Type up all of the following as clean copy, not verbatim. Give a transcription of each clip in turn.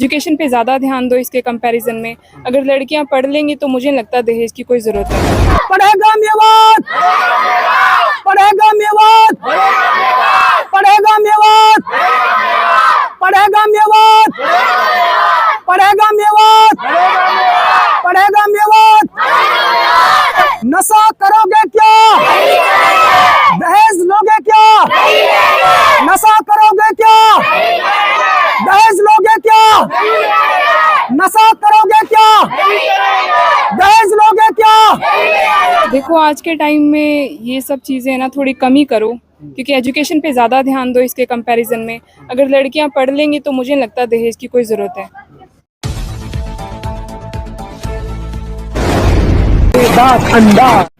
Education पे ज़्यादा ध्यान दो इसके कंपैरिजन में। अगर लड़कियां पढ़ लेंगी तो मुझे नहीं लगता दहेज की कोई ज़रूरत है। पढ़ेगा मेवात, पढ़ेगा मेवात, पढ़ेगा मेवात, पढ़ेगा मेवात, पढ़ेगा मेवात, पढ़ेगा मेवात। नशा करोगे क्या? दहेज लोगे क्या? नशा करोगे क्या? दहेज लोगे क्या? नशा करोगे क्या? दहेज लोगे क्या? देखो आज के टाइम में ये सब चीज़ें ना थोड़ी कमी करो, क्योंकि एजुकेशन पे ज़्यादा ध्यान दो इसके कंपैरिजन में। अगर लड़कियां पढ़ लेंगी तो मुझे नहीं लगता दहेज की कोई ज़रूरत है।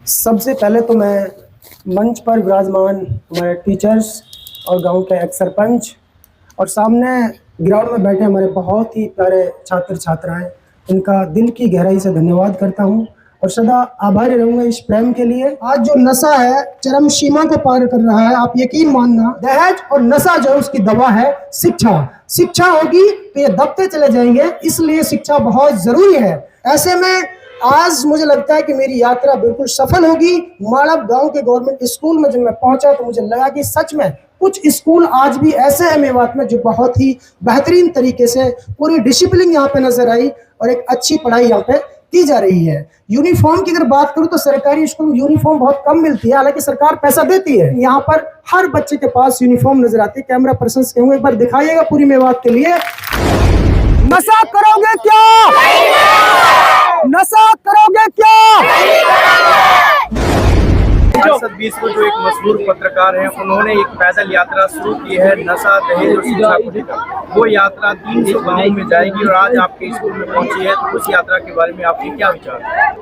सबसे पहले तो मैं मंच पर विराजमान हमारे टीचर्स और गांव के एक्स सरपंच और सामने ग्राउंड में बैठे हमारे बहुत ही प्यारे छात्र छात्राएं, इनका दिल की गहराई से धन्यवाद करता हूं और सदा आभारी रहूंगा इस प्रेम के लिए। आज जो नशा है चरम सीमा को पार कर रहा है, आप यकीन मानना। दहेज और नशा जो है उसकी दवा है शिक्षा। शिक्षा होगी तो ये दबते चले जाएंगे, इसलिए शिक्षा बहुत जरूरी है। ऐसे में आज मुझे लगता है कि मेरी यात्रा बिल्कुल सफल होगी। माड़ब गांव के गवर्नमेंट स्कूल में जब मैं पहुंचा तो मुझे लगा कि सच में कुछ स्कूल आज भी ऐसे हैं मेवात में जो बहुत ही बेहतरीन तरीके से पूरी डिसिप्लिन यहाँ पे नजर आई और एक अच्छी पढ़ाई यहाँ पे की जा रही है। यूनिफॉर्म की अगर बात करूं तो सरकारी स्कूल में यूनिफॉर्म बहुत कम मिलती है, हालांकि सरकार पैसा देती है। यहाँ पर हर बच्चे के पास यूनिफॉर्म नजर आती है। कैमरा पर्सन से कहूंगा एक बार दिखाइएगा पूरी मेवात के लिए। नशा करोगे क्या? नशा करोगे क्या? अरशद बीसपुर जो एक मशहूर पत्रकार हैं, उन्होंने एक पैदल यात्रा शुरू की है नशा, दहेज और शिक्षा को लेकर। वो यात्रा 300 गाँव में जाएगी और आज आपके स्कूल में पहुंची है, तो उस यात्रा के बारे में आपके क्या विचार हैं?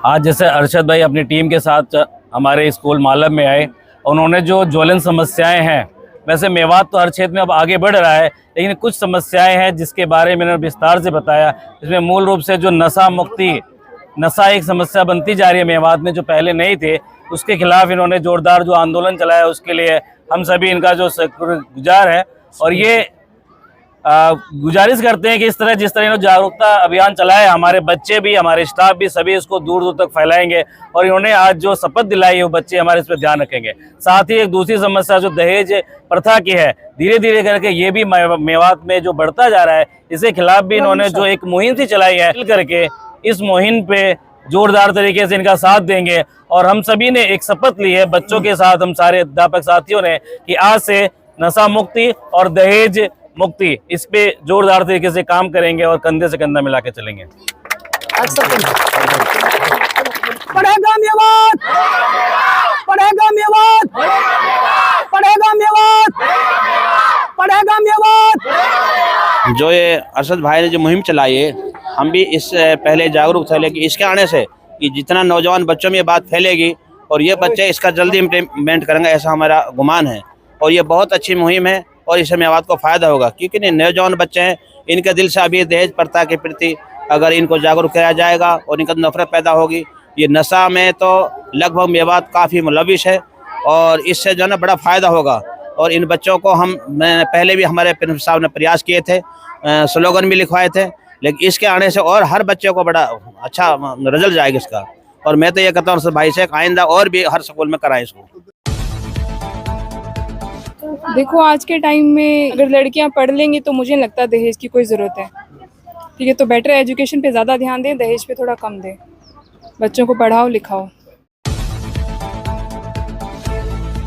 आज जैसे अरशद भाई अपनी टीम के साथ हमारे स्कूल मालब में आए, उन्होंने जो ज्वलन समस्याएं हैं, वैसे मेवात तो हर क्षेत्र में अब आगे बढ़ रहा है, लेकिन कुछ समस्याएं हैं जिसके बारे में मैंने विस्तार से बताया। इसमें मूल रूप से जो नशा मुक्ति, नशा एक समस्या बनती जा रही है मेवात में, जो पहले नहीं थे, उसके खिलाफ इन्होंने जोरदार जो आंदोलन चलाया, उसके लिए हम सभी इनका जो शुक्रगुजार है। और ये गुजारिश करते हैं कि इस तरह जिस तरह इन्होंने जागरूकता अभियान चलाया, हमारे बच्चे भी, हमारे स्टाफ भी, सभी इसको दूर दूर तक फैलाएंगे। और इन्होंने आज जो शपथ दिलाई है वो बच्चे हमारे इस पर ध्यान रखेंगे। साथ ही एक दूसरी समस्या जो दहेज प्रथा की है, धीरे धीरे करके ये भी मेवात में जो बढ़ता जा रहा है, इसके खिलाफ भी इन्होंने जो एक मुहिम सी चलाई है, मिल करके इस मुहिम पे जोरदार तरीके से इनका साथ देंगे। और हम सभी ने एक शपथ ली है बच्चों के साथ, हम सारे अध्यापक साथियों ने, कि आज से नशा मुक्ति और दहेज मुक्ति, इस पे जोरदार तरीके से काम करेंगे और कंधे से कंधा मिला के चलेंगे। पढ़ेगा मेवात, पढ़ेगा मेवात, पढ़ेगा मेवात, पढ़ेगा मेवात। जो ये अरशद भाई ने जो मुहिम चलाई है, हम भी इससे पहले जागरूक थे, लेकिन इसके आने से कि जितना नौजवान बच्चों में ये बात फैलेगी और ये बच्चे इसका जल्दी इम्प्लीमेंट करेंगे, ऐसा हमारा गुमान है। और ये बहुत अच्छी मुहिम है और इससे मेवात को फ़ायदा होगा, क्योंकि नौजवान बच्चे हैं, इनके दिल से अभी दहेज प्रथा के प्रति अगर इनको जागरूक किया जाएगा और इनका नफरत पैदा होगी। ये नशा में तो लगभग मेवात काफ़ी मुलविस है और इससे जो है ना बड़ा फ़ायदा होगा। और इन बच्चों को मैंने पहले भी हमारे प्रिंसिपल साहब ने प्रयास किए थे, स्लोगन भी लिखवाए थे, लेकिन इसके आने से और हर बच्चे को बड़ा अच्छा रिजल्ट जाएगा इसका। और मैं तो ये कहता हूँ भाई से आइंदा और भी हर स्कूल में कराएं इसको। देखो आज के टाइम में अगर लड़कियां पढ़ लेंगी तो मुझे नहीं लगता दहेज की कोई ज़रूरत है। ठीक है, तो बेटर एजुकेशन पे ज़्यादा ध्यान दें, दहेज पे थोड़ा कम दें। बच्चों को पढ़ाओ लिखाओ।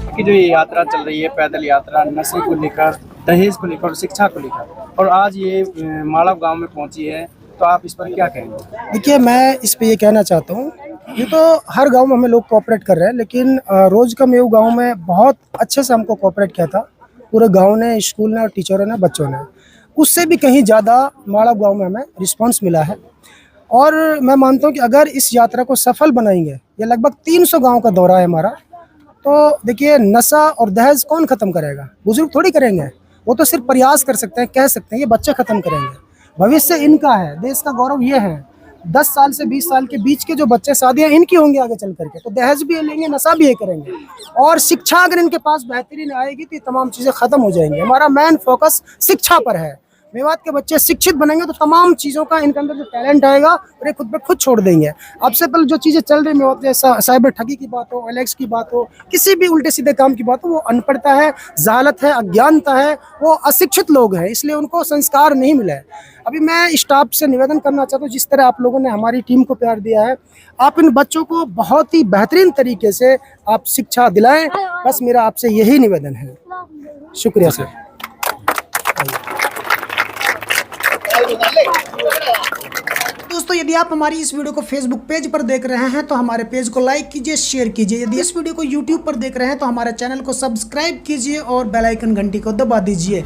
कि जो ये यात्रा चल रही है, पैदल यात्रा, नशे को लेकर, दहेज को लेकर, शिक्षा को लेकर, और आज ये माड़ब गांव में पहुंची है, तो आप इस पर क्या कहेंगे? देखिए, मैं इस पे ये कहना चाहता हूँ, ये तो हर गांव में हमें लोग कोऑपरेट कर रहे हैं, लेकिन रोज का मेव गांव में बहुत अच्छे से हमको कोऑपरेट किया था। पूरे गांव ने, स्कूल ने और टीचरों ने, बच्चों ने, उससे भी कहीं ज़्यादा माड़ब गांव में हमें रिस्पांस मिला है। और मैं मानता हूँ कि अगर इस यात्रा को सफल बनाएंगे, ये लगभग 300 गाँव का दौरा है हमारा, तो देखिए नशा और दहेज कौन ख़त्म करेगा? बुजुर्ग थोड़ी करेंगे, वो तो सिर्फ प्रयास कर सकते हैं, कह सकते हैं, ये बच्चे ख़त्म करेंगे। भविष्य इनका है, देश का गौरव ये है। 10 साल से 20 साल के बीच के जो बच्चे, शादियाँ इनकी होंगी आगे चल करके, तो दहेज भी लेंगे, नशा भी ये करेंगे। और शिक्षा अगर इनके पास बेहतरीन आएगी तो ये तमाम चीज़ें ख़त्म हो जाएंगी। हमारा मेन फोकस शिक्षा पर है। मेवात के बच्चे शिक्षित बनेंगे तो तमाम चीज़ों का इनके अंदर जो टैलेंट आएगा और ये खुद पे खुद छोड़ देंगे। आपसे पहले जो चीज़ें चल रही मेवात, जैसा साइबर ठगी की बात हो, एलेक्स की बात हो, किसी भी उल्टे सीधे काम की बात हो, वो अनपढ़ता है, जहालत है, अज्ञानता है, वो अशिक्षित लोग हैं, इसलिए उनको संस्कार नहीं मिला है। अभी मैं स्टाफ से निवेदन करना चाहता हूँ, जिस तरह आप लोगों ने हमारी टीम को प्यार दिया है, आप इन बच्चों को बहुत ही बेहतरीन तरीके से आप शिक्षा दिलाएं, बस मेरा आपसे यही निवेदन है। शुक्रिया सर। दोस्तों, यदि आप हमारी इस वीडियो को फेसबुक पेज पर देख रहे हैं तो हमारे पेज को लाइक कीजिए, शेयर कीजिए। यदि इस वीडियो को यूट्यूब पर देख रहे हैं तो हमारे चैनल को सब्सक्राइब कीजिए और बेल आइकन घंटी को दबा दीजिए।